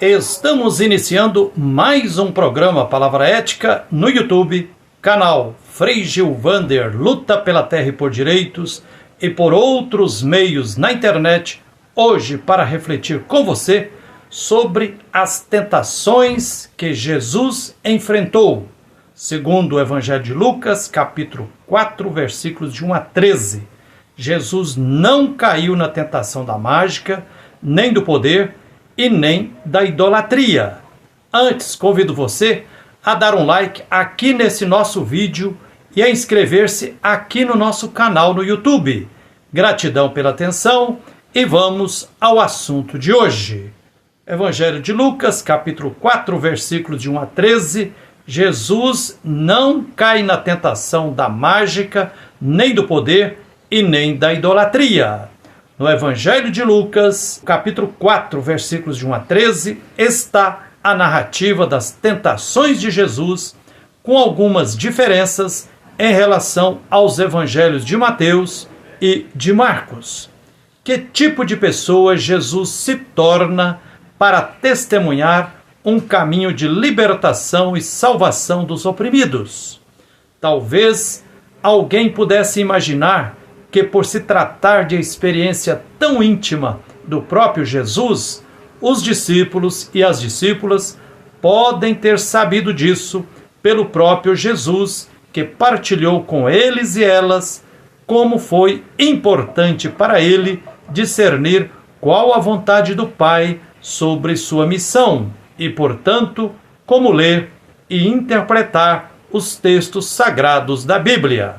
Estamos iniciando mais um programa Palavra Ética no YouTube, canal Frei Gilvander Luta pela Terra e por Direitos e por outros meios na internet, hoje para refletir com você sobre as tentações que Jesus enfrentou, segundo o Evangelho de Lucas, capítulo 4, versículos de 1 a 13. Jesus não caiu na tentação da mágica, nem do poder e nem da idolatria. Antes, convido você a dar um like aqui nesse nosso vídeo e a inscrever-se aqui no nosso canal no YouTube. Gratidão pela atenção e vamos ao assunto de hoje. Evangelho de Lucas, capítulo 4, versículos de 1 a 13. Jesus não cai na tentação da mágica, nem do poder e nem da idolatria. No Evangelho de Lucas, capítulo 4, versículos de 1 a 13, está a narrativa das tentações de Jesus, com algumas diferenças em relação aos evangelhos de Mateus e de Marcos. Que tipo de pessoa Jesus se torna para testemunhar um caminho de libertação e salvação dos oprimidos? Talvez alguém pudesse imaginar que, por se tratar de experiência tão íntima do próprio Jesus, os discípulos e as discípulas podem ter sabido disso pelo próprio Jesus, que partilhou com eles e elas como foi importante para ele discernir qual a vontade do Pai sobre sua missão e, portanto, como ler e interpretar os textos sagrados da Bíblia.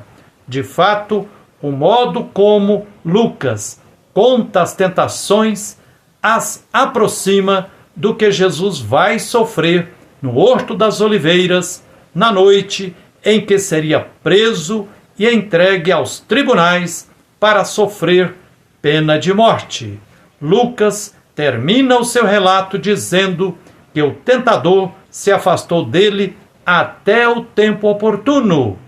De fato, o modo como Lucas conta as tentações as aproxima do que Jesus vai sofrer no Horto das Oliveiras, na noite em que seria preso e entregue aos tribunais para sofrer pena de morte. Lucas termina o seu relato dizendo que o tentador se afastou dele até o tempo oportuno,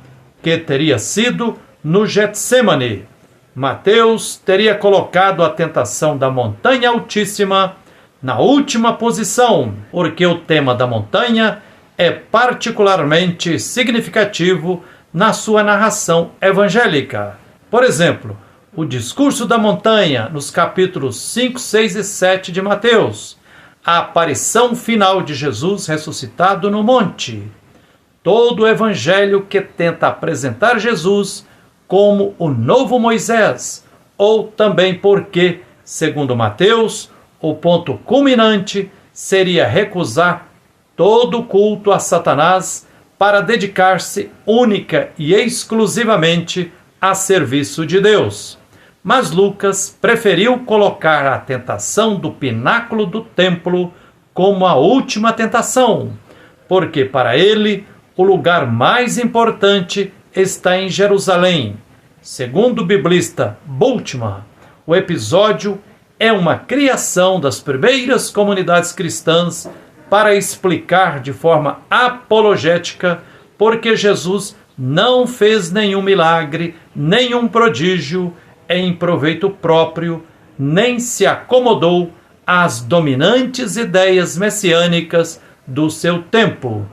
que teria sido no Getsêmani. Mateus teria colocado a tentação da montanha altíssima na última posição, porque o tema da montanha é particularmente significativo na sua narração evangélica. Por exemplo, o discurso da montanha nos capítulos 5, 6 e 7 de Mateus, a aparição final de Jesus ressuscitado no monte. Todo o evangelho que tenta apresentar Jesus como o novo Moisés, ou também porque, segundo Mateus, o ponto culminante seria recusar todo culto a Satanás para dedicar-se única e exclusivamente a serviço de Deus. Mas Lucas preferiu colocar a tentação do pináculo do templo como a última tentação, porque para ele o lugar mais importante está em Jerusalém. Segundo o biblista Bultmann, o episódio é uma criação das primeiras comunidades cristãs para explicar de forma apologética porque Jesus não fez nenhum milagre, nenhum prodígio em proveito próprio, nem se acomodou às dominantes ideias messiânicas do seu tempo.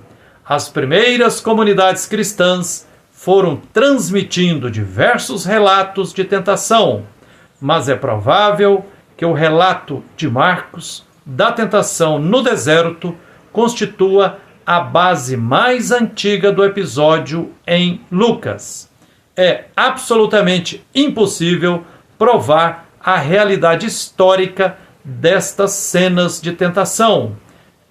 As primeiras comunidades cristãs foram transmitindo diversos relatos de tentação, mas é provável que o relato de Marcos da tentação no deserto constitua a base mais antiga do episódio em Lucas. É absolutamente impossível provar a realidade histórica destas cenas de tentação,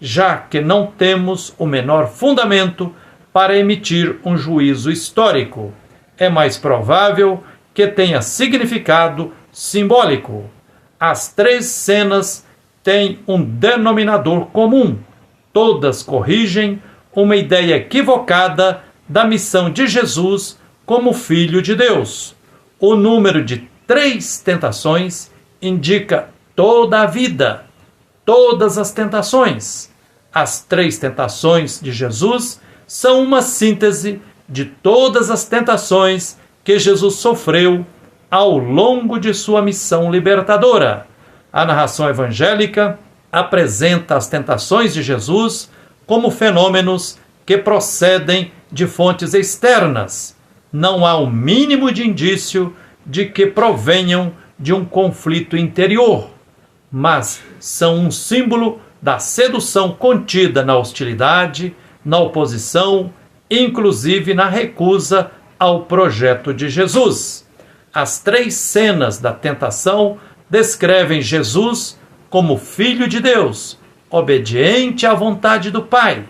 já que não temos o menor fundamento para emitir um juízo histórico. É mais provável que tenha significado simbólico. As três cenas têm um denominador comum. Todas corrigem uma ideia equivocada da missão de Jesus como Filho de Deus. O número de 3 tentações indica toda a vida, todas as tentações. As 3 tentações de Jesus são uma síntese de todas as tentações que Jesus sofreu ao longo de sua missão libertadora. A narração evangélica apresenta as tentações de Jesus como fenômenos que procedem de fontes externas. Não há o mínimo de indício de que provenham de um conflito interior, mas são um símbolo da sedução contida na hostilidade, na oposição, inclusive na recusa ao projeto de Jesus. As 3 cenas da tentação descrevem Jesus como Filho de Deus, obediente à vontade do Pai.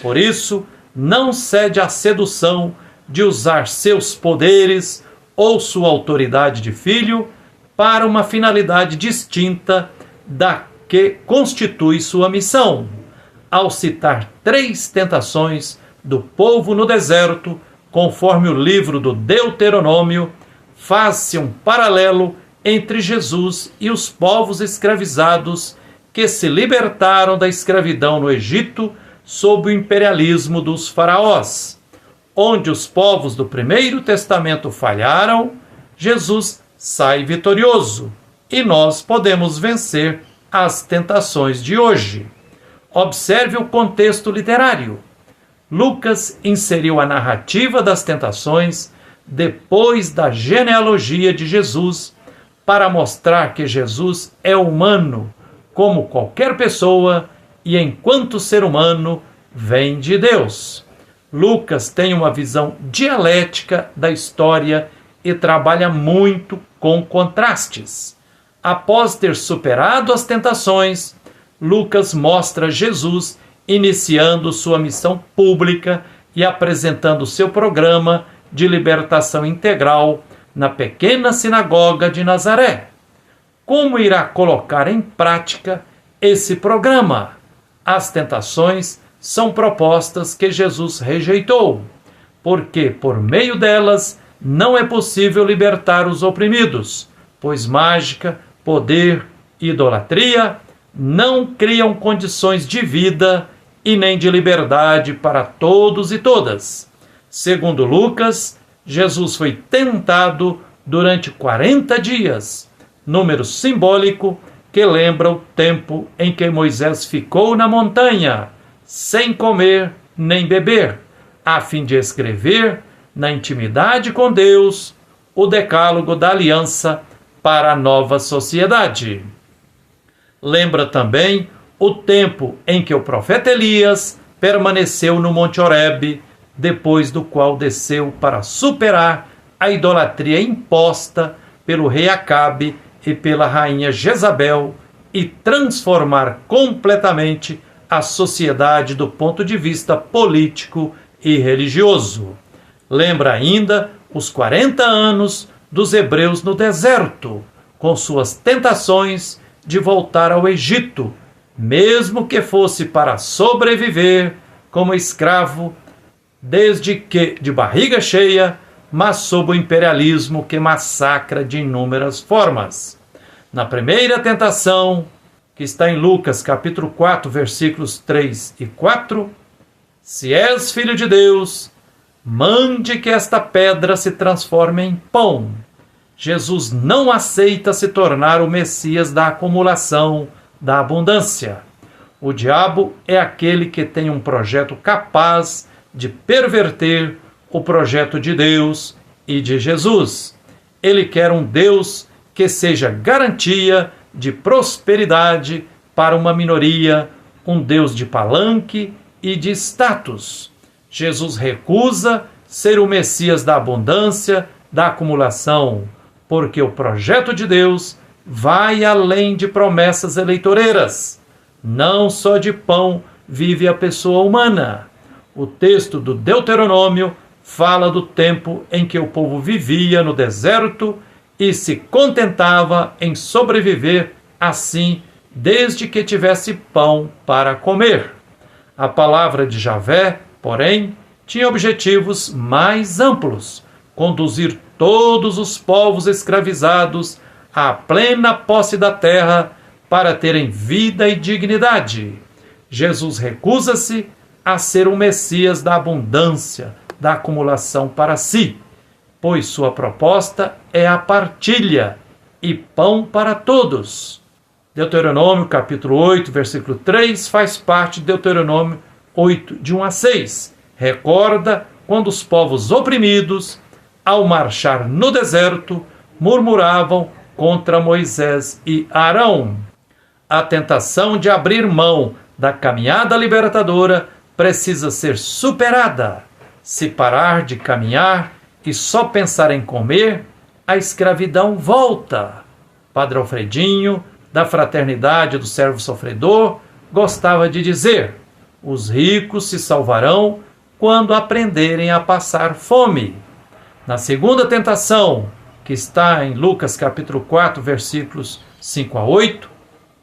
Por isso, não cede à sedução de usar seus poderes ou sua autoridade de filho para uma finalidade distinta da que constitui sua missão. Ao citar 3 tentações do povo no deserto, conforme o livro do Deuteronômio, faz-se um paralelo entre Jesus e os povos escravizados que se libertaram da escravidão no Egito sob o imperialismo dos faraós. Onde os povos do Primeiro Testamento falharam, Jesus sai vitorioso e nós podemos vencer as tentações de hoje. Observe o contexto literário. Lucas inseriu a narrativa das tentações depois da genealogia de Jesus para mostrar que Jesus é humano, como qualquer pessoa, e enquanto ser humano, vem de Deus. Lucas tem uma visão dialética da história e trabalha muito com contrastes. Após ter superado as tentações, Lucas mostra Jesus iniciando sua missão pública e apresentando seu programa de libertação integral na pequena sinagoga de Nazaré. Como irá colocar em prática esse programa? As tentações são propostas que Jesus rejeitou, porque por meio delas não é possível libertar os oprimidos, pois mágica, poder e idolatria não criam condições de vida e nem de liberdade para todos e todas. Segundo Lucas, Jesus foi tentado durante 40 dias, número simbólico que lembra o tempo em que Moisés ficou na montanha, sem comer nem beber, a fim de escrever, na intimidade com Deus, o decálogo da aliança para a nova sociedade. Lembra também o tempo em que o profeta Elias permaneceu no Monte Horebe, depois do qual desceu para superar a idolatria imposta pelo rei Acabe e pela rainha Jezabel e transformar completamente a sociedade do ponto de vista político e religioso. Lembra ainda os 40 anos dos hebreus no deserto, com suas tentações de voltar ao Egito, mesmo que fosse para sobreviver como escravo, desde que de barriga cheia, mas sob o imperialismo que massacra de inúmeras formas. Na primeira tentação, que está em Lucas capítulo 4, versículos 3 e 4, se és filho de Deus, mande que esta pedra se transforme em pão. Jesus não aceita se tornar o Messias da acumulação, da abundância. O diabo é aquele que tem um projeto capaz de perverter o projeto de Deus e de Jesus. Ele quer um Deus que seja garantia de prosperidade para uma minoria, um Deus de palanque e de status. Jesus recusa ser o Messias da abundância, da acumulação, porque o projeto de Deus vai além de promessas eleitoreiras. Não só de pão vive a pessoa humana. O texto do Deuteronômio fala do tempo em que o povo vivia no deserto e se contentava em sobreviver assim, desde que tivesse pão para comer. A palavra de Javé, porém, tinha objetivos mais amplos: conduzir todos os povos escravizados à plena posse da terra para terem vida e dignidade. Jesus recusa-se a ser o Messias da abundância, da acumulação para si, pois sua proposta é a partilha e pão para todos. Deuteronômio capítulo 8, versículo 3, faz parte de Deuteronômio 8, de 1 a 6. Recorda quando os povos oprimidos, ao marchar no deserto, murmuravam contra Moisés e Arão. A tentação de abrir mão da caminhada libertadora precisa ser superada. Se parar de caminhar e só pensar em comer, a escravidão volta. Padre Alfredinho, da Fraternidade do Servo Sofredor, gostava de dizer: os ricos se salvarão quando aprenderem a passar fome. Na segunda tentação, que está em Lucas capítulo 4, versículos 5 a 8,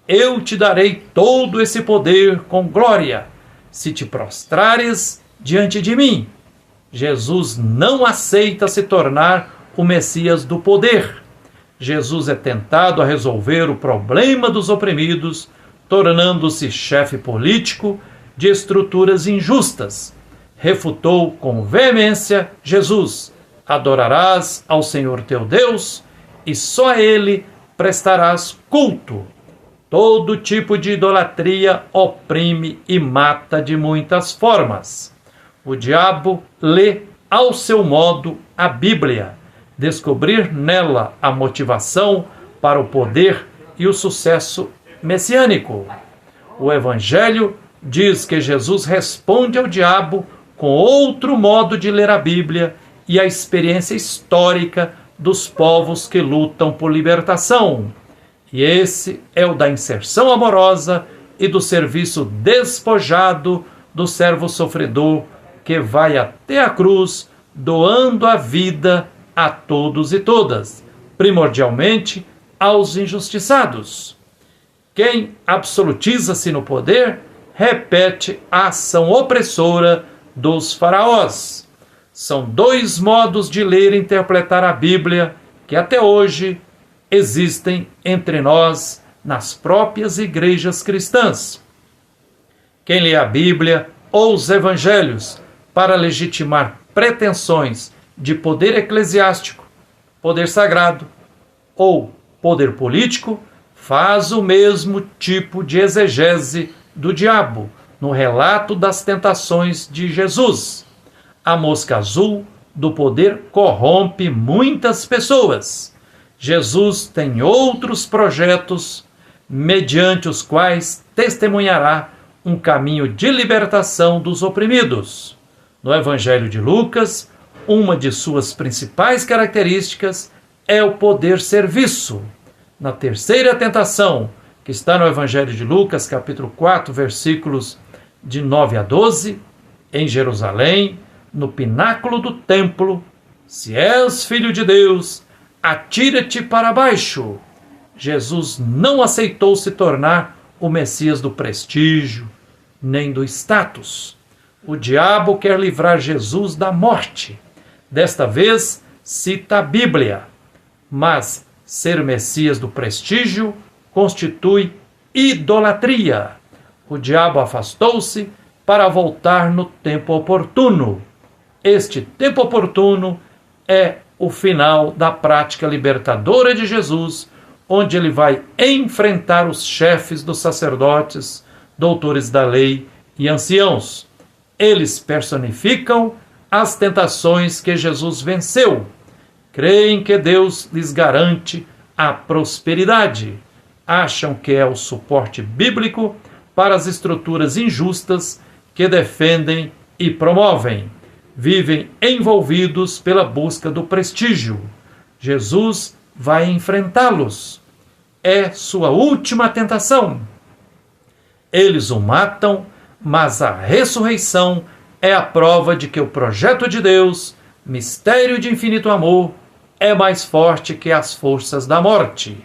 eu te darei todo esse poder com glória, se te prostrares diante de mim. Jesus não aceita se tornar o Messias do poder. Jesus é tentado a resolver o problema dos oprimidos, tornando-se chefe político de estruturas injustas. Refutou com veemência Jesus: adorarás ao Senhor teu Deus e só a Ele prestarás culto. Todo tipo de idolatria oprime e mata de muitas formas. O diabo lê ao seu modo a Bíblia. Descobrir nela a motivação para o poder e o sucesso messiânico. O Evangelho diz que Jesus responde ao diabo com outro modo de ler a Bíblia e a experiência histórica dos povos que lutam por libertação. E esse é o da inserção amorosa e do serviço despojado do servo sofredor que vai até a cruz, doando a vida a todos e todas, primordialmente aos injustiçados. Quem absolutiza-se no poder repete a ação opressora dos faraós. São dois modos de ler e interpretar a Bíblia que até hoje existem entre nós nas próprias igrejas cristãs. Quem lê a Bíblia ou os Evangelhos para legitimar pretensões de poder eclesiástico, poder sagrado ou poder político, faz o mesmo tipo de exegese do diabo no relato das tentações de Jesus. A mosca azul do poder corrompe muitas pessoas. Jesus tem outros projetos mediante os quais testemunhará um caminho de libertação dos oprimidos. No Evangelho de Lucas, uma de suas principais características é o poder serviço. Na terceira tentação, que está no Evangelho de Lucas, capítulo 4, versículos de 9 a 12, em Jerusalém, no pináculo do templo, se és filho de Deus, atira-te para baixo. Jesus não aceitou se tornar o Messias do prestígio, nem do status. O diabo quer livrar Jesus da morte. Desta vez, cita a Bíblia. Mas ser o Messias do prestígio constitui idolatria. O diabo afastou-se para voltar no tempo oportuno. Este tempo oportuno é o final da prática libertadora de Jesus, onde ele vai enfrentar os chefes dos sacerdotes, doutores da lei e anciãos. Eles personificam as tentações que Jesus venceu. Creem que Deus lhes garante a prosperidade. Acham que é o suporte bíblico para as estruturas injustas que defendem e promovem. Vivem envolvidos pela busca do prestígio. Jesus vai enfrentá-los. É sua última tentação. Eles o matam, mas a ressurreição é a prova de que o projeto de Deus, mistério de infinito amor, é mais forte que as forças da morte.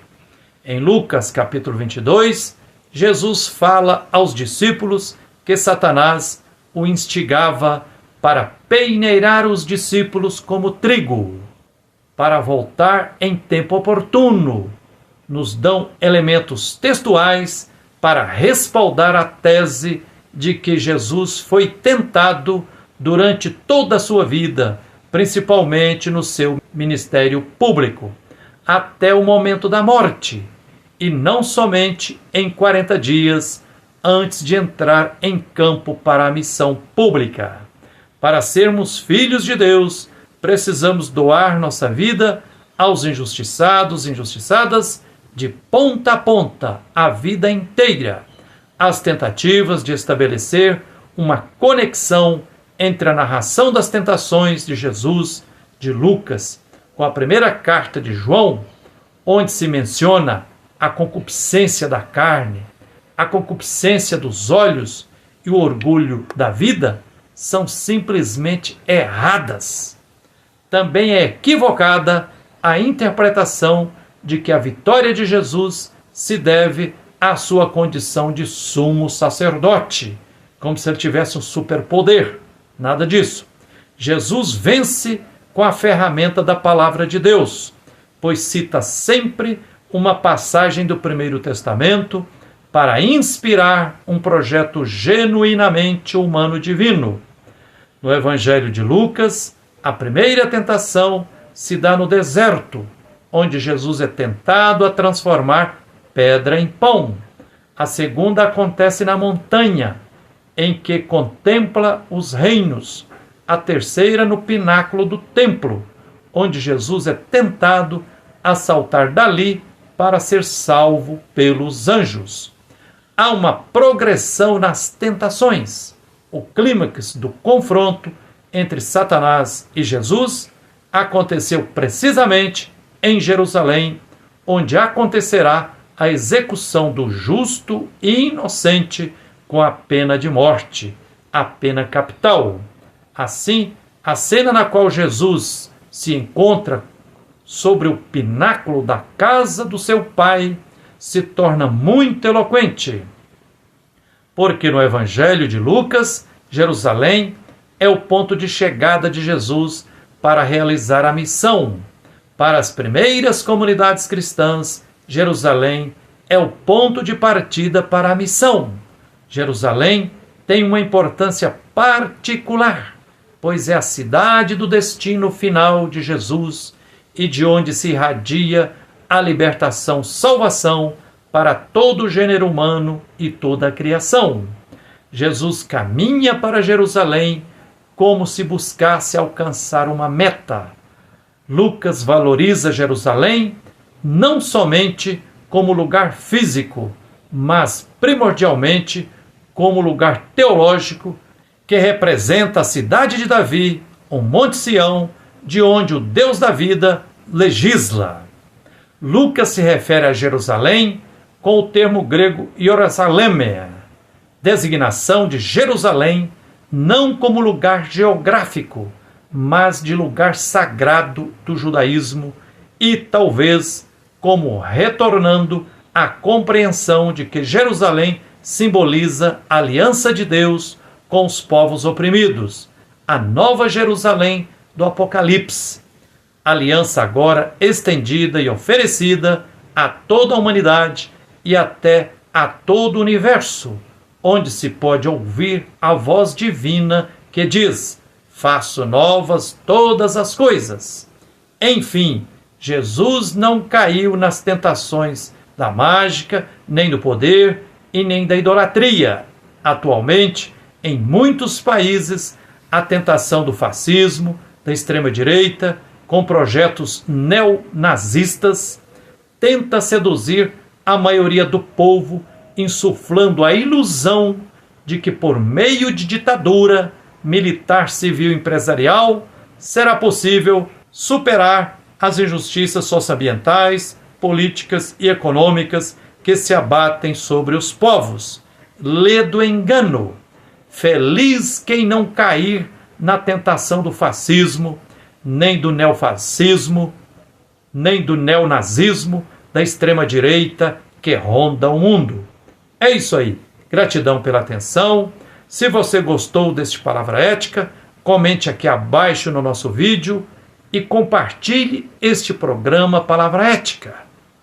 Em Lucas capítulo 22, Jesus fala aos discípulos que Satanás o instigava para peneirar os discípulos como trigo, para voltar em tempo oportuno. Nos dão elementos textuais para respaldar a tese de que Jesus foi tentado durante toda a sua vida, principalmente no seu ministério público, até o momento da morte. e não somente em 40 dias antes de entrar em campo para a missão pública. Para sermos filhos de Deus, precisamos doar nossa vida aos injustiçados e injustiçadas de ponta a ponta, a vida inteira. As tentativas de estabelecer uma conexão entre a narração das tentações de Jesus, de Lucas, com a primeira carta de João, onde se menciona a concupiscência da carne, a concupiscência dos olhos e o orgulho da vida, são simplesmente erradas. Também é equivocada a interpretação de que a vitória de Jesus se deve à sua condição de sumo sacerdote, como se ele tivesse um superpoder. Nada disso. Jesus vence com a ferramenta da palavra de Deus, pois cita sempre uma passagem do Primeiro Testamento para inspirar um projeto genuinamente humano-divino. No Evangelho de Lucas, a primeira tentação se dá no deserto, onde Jesus é tentado a transformar pedra em pão. A segunda acontece na montanha, em que contempla os reinos. A terceira no pináculo do templo, onde Jesus é tentado a saltar dali para ser salvo pelos anjos. Há uma progressão nas tentações. O clímax do confronto entre Satanás e Jesus aconteceu precisamente em Jerusalém, onde acontecerá a execução do justo e inocente com a pena de morte, a pena capital. Assim, a cena na qual Jesus se encontra sobre o pináculo da casa do seu pai se torna muito eloquente, porque no Evangelho de Lucas, Jerusalém é o ponto de chegada de Jesus para realizar a missão. Para as primeiras comunidades cristãs, Jerusalém é o ponto de partida para a missão. Jerusalém tem uma importância particular, pois é a cidade do destino final de Jesus e de onde se irradia a libertação, salvação para todo o gênero humano e toda a criação. Jesus caminha para Jerusalém como se buscasse alcançar uma meta. Lucas valoriza Jerusalém não somente como lugar físico, mas primordialmente como lugar teológico que representa a cidade de Davi, o Monte Sião, de onde o Deus da vida legisla. Lucas se refere a Jerusalém com o termo grego Ierusalém, designação de Jerusalém não como lugar geográfico, mas de lugar sagrado do judaísmo e talvez como retornando à compreensão de que Jerusalém simboliza a aliança de Deus com os povos oprimidos, a nova Jerusalém do Apocalipse. Aliança agora estendida e oferecida a toda a humanidade e até a todo o universo, onde se pode ouvir a voz divina que diz: faço novas todas as coisas. Enfim, Jesus não caiu nas tentações da mágica, nem do poder e nem da idolatria. Atualmente, em muitos países, a tentação do fascismo, da extrema-direita, com projetos neonazistas, tenta seduzir a maioria do povo, insuflando a ilusão de que por meio de ditadura militar, civil e empresarial será possível superar as injustiças socioambientais, políticas e econômicas que se abatem sobre os povos. Lê do engano. Feliz quem não cair na tentação do fascismo, nem do neofascismo, nem do neonazismo, da extrema-direita que ronda o mundo. É isso aí. Gratidão pela atenção. Se você gostou deste Palavra Ética, comente aqui abaixo no nosso vídeo e compartilhe este programa Palavra Ética.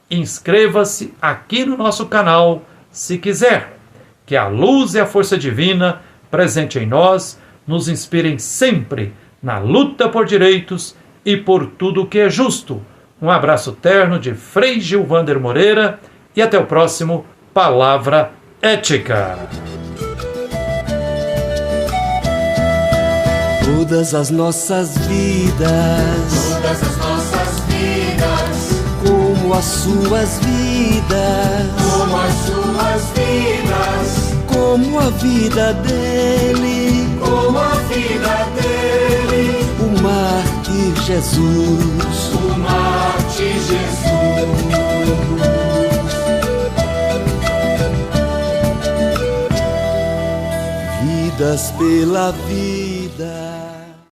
Inscreva-se aqui no nosso canal se quiser. Que a luz e a força divina presente em nós nos inspirem sempre na luta por direitos e por tudo o que é justo. Um abraço terno de Frei Gilvander Moreira e até o próximo Palavra Ética. Todas as nossas vidas, como as suas vidas, como a vida dele, o mártir Jesus, vidas pela vida.